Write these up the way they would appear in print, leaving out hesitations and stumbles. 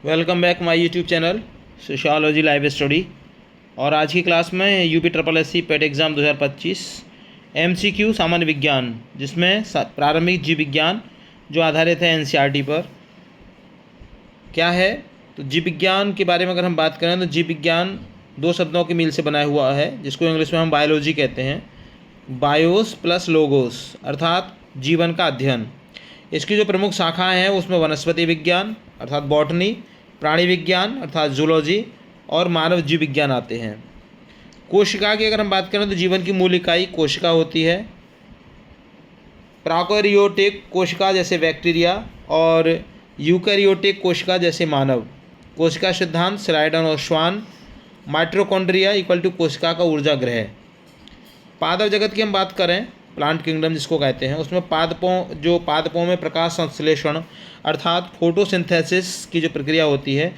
Welcome back my YouTube channel sociology live study. और आज की क्लास में यूपी ट्रिपल एससी पेट एग्ज़ाम 2025 एमसीक्यू सामान्य विज्ञान, जिसमें प्रारंभिक जीव विज्ञान जो आधारित है एनसीईआरटी पर, क्या है। तो जीव विज्ञान के बारे में अगर हम बात करें तो जीव विज्ञान दो शब्दों के मेल से बना हुआ है, जिसको इंग्लिश में हम बायोलॉजी कहते हैं। बायोस प्लस लोगोस अर्थात जीवन का अध्ययन। इसकी जो प्रमुख शाखाएं हैं उसमें वनस्पति विज्ञान अर्थात बॉटनी, प्राणी विज्ञान अर्थात जूलॉजी और मानव जीव विज्ञान आते हैं। कोशिका की अगर हम बात करें तो जीवन की मूल इकाई कोशिका होती है। प्रोकैरियोटिक कोशिका जैसे बैक्टीरिया और यूकैरियोटिक कोशिका जैसे मानव। कोशिका सिद्धांत स्लाइडन और श्वान। माइटोकॉन्ड्रिया इक्वल टू कोशिका का ऊर्जा ग्रह। पादप जगत की हम बात करें, प्लांट किंगडम जिसको कहते हैं, उसमें पादपों में प्रकाश संश्लेषण अर्थात फोटोसिंथेसिस की जो प्रक्रिया होती है,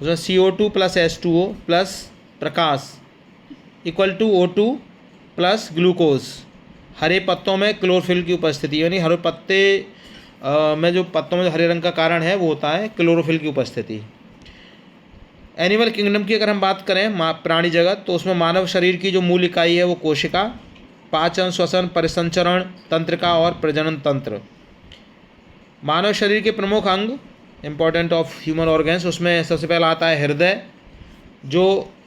उसमें CO2 प्लस H2O प्लस प्रकाश equal to O2 plus glucose. हरे पत्तों में क्लोरोफिल की उपस्थिति, यानी हरे पत्ते में जो पत्तों में जो हरे रंग का कारण है वो होता है क्लोरोफिल की उपस्थिति। एनिमल किंगडम की अगर हम बात करें, प्राणी जगत, तो उसमें मानव शरीर की जो मूल इकाई है वो कोशिका, पाचन, श्वसन, परिसंचरण तंत्रिका और प्रजनन तंत्र। मानव शरीर के प्रमुख अंग इम्पोर्टेंट ऑफ ह्यूमन ऑर्गन्स, उसमें सबसे पहला आता है हृदय जो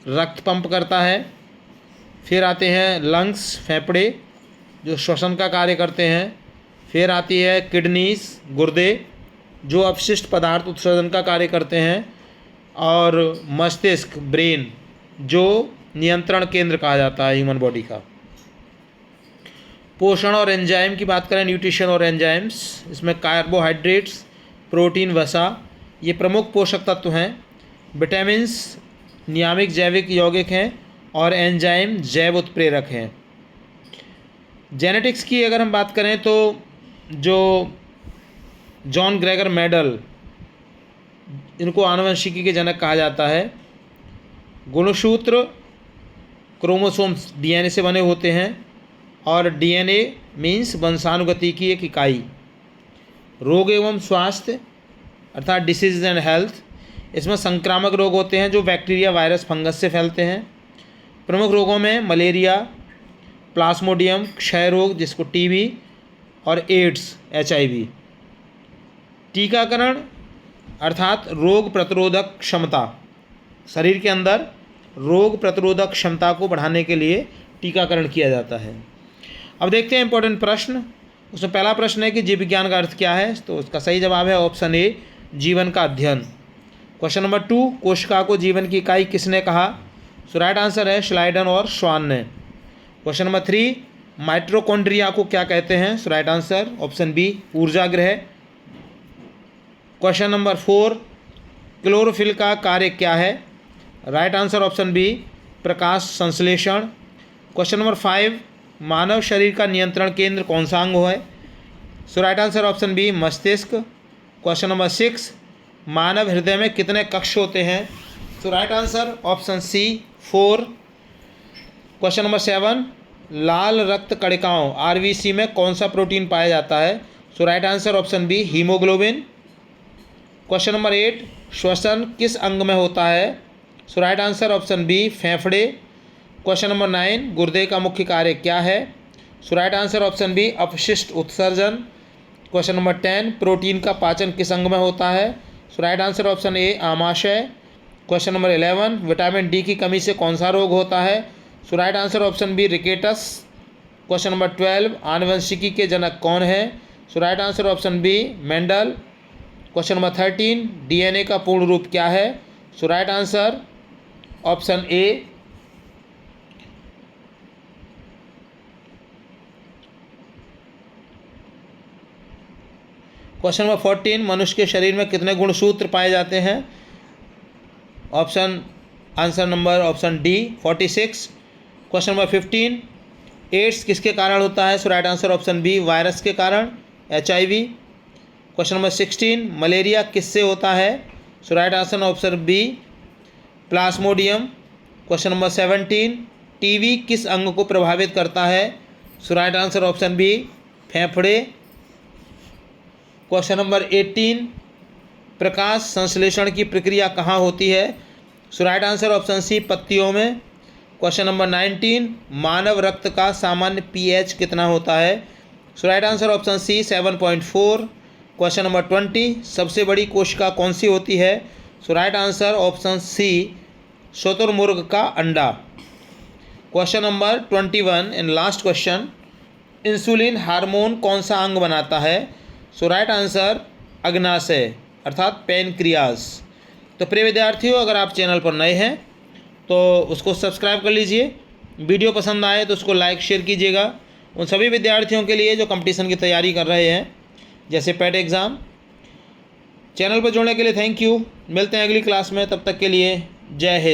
रक्त पंप करता है। फिर आते हैं लंग्स, फेफड़े जो श्वसन का कार्य करते हैं। फिर आती है किडनीज, गुर्दे जो अपशिष्ट पदार्थ उत्सर्जन का कार्य करते हैं। और मस्तिष्क, ब्रेन, जो नियंत्रण केंद्र कहा जाता है ह्यूमन बॉडी का। पोषण और एंजाइम की बात करें, न्यूट्रिशन और एंजाइम्स, इसमें कार्बोहाइड्रेट्स, प्रोटीन, वसा ये प्रमुख पोषक तत्व हैं। विटामिन्स नियामक जैविक यौगिक हैं और एंजाइम जैव उत्प्रेरक हैं। जेनेटिक्स की अगर हम बात करें तो जो जॉन ग्रेगर मेडल, इनको आनुवंशिकी के जनक कहा जाता है। गुणसूत्र क्रोमोसोम्स DNA से बने होते हैं और DNA मीन्स वंशानुगति की एक इकाई। रोग एवं स्वास्थ्य अर्थात डिसीज एंड हेल्थ, इसमें संक्रामक रोग होते हैं जो बैक्टीरिया, वायरस, फंगस से फैलते हैं। प्रमुख रोगों में मलेरिया, प्लाज्मोडियम, क्षय रोग जिसको TB और एड्स HIV। टीकाकरण अर्थात रोग प्रतिरोधक क्षमता, शरीर के अंदर रोग प्रतिरोधक क्षमता को बढ़ाने के लिए टीकाकरण किया जाता है। अब देखते हैं इंपॉर्टेंट प्रश्न। उसमें पहला प्रश्न है कि जीव विज्ञान का अर्थ क्या है, तो उसका सही जवाब है ऑप्शन ए, जीवन का अध्ययन। क्वेश्चन नंबर 2, कोशिका को जीवन की इकाई किसने कहा, सो राइट आंसर है स्लाइडन और श्वान ने। क्वेश्चन नंबर 3, माइटोकॉन्ड्रिया को क्या कहते हैं, so right answer option B, ऊर्जा ग्रह। क्वेश्चन नंबर 4, क्लोरोफिल का कार्य क्या है, राइट आंसर ऑप्शन बी, प्रकाश संश्लेषण। क्वेश्चन नंबर 5, मानव शरीर का नियंत्रण केंद्र कौन सा अंग है, so right answer option B, मस्तिष्क। क्वेश्चन नंबर 6, मानव हृदय में कितने कक्ष होते हैं, so right answer option C, 4। Question number 7, लाल रक्त कणिकाओं RBC में कौन सा प्रोटीन पाया जाता है, so right answer option B, haemoglobin. Question number 8, श्वसन किस अंग में होता है, so right answer option B, फेफड़े। क्वेश्चन नंबर 9, गुर्दे का मुख्य कार्य क्या है, so right answer option B, अपशिष्ट उत्सर्जन। क्वेश्चन नंबर 10, प्रोटीन का पाचन किस अंग में होता है, so right answer option A, आमाशय। क्वेश्चन नंबर 11, विटामिन D की कमी से कौन सा रोग होता है, so right answer option B, rickets. Question number 12, आनुवंशिकी के जनक कौन है, so right answer option B, Mendel. Question number 13, DNA का पूर्ण रूप क्या है, so right answer option A. Question number 14, मनुष्य के शरीर में कितने गुणसूत्र पाए जाते हैं, option answer number option D, 46। Question number 15, AIDS किसके कारण होता है, so right answer option B, virus के कारण, HIV। क्वेश्चन नंबर 16, मलेरिया किससे होता है, so right answer option B, plasmodium. Question number 17, TB किस अंग को प्रभावित करता है, so right answer option B, फेफड़े। क्वेश्चन नंबर 18, प्रकाश संश्लेषण की प्रक्रिया कहाँ होती है? So right answer option C, पत्तियों में। क्वेश्चन नंबर 19, मानव रक्त का सामान्य पीएच कितना होता है? So right answer option C, 7.4। Question number 20, सबसे बड़ी कोशिका कौन सी होती है? So right answer option C, शुतुरमुर्ग का अंडा। Question number 21 and last question, insulin hormone कौन सा अंग बनाता है? सो राइट आंसर अग्नाशय अर्थात पैनक्रियास। तो प्रिय विद्यार्थियों, अगर आप चैनल पर नए हैं तो उसको सब्सक्राइब कर लीजिए। वीडियो पसंद आए तो उसको लाइक शेयर कीजिएगा। उन सभी विद्यार्थियों के लिए जो कंपटीशन की तैयारी कर रहे हैं, जैसे पेट एग्ज़ाम। चैनल पर जुड़ने के लिए थैंक यू। मिलते हैं अगली क्लास में, तब तक के लिए जय हिंद।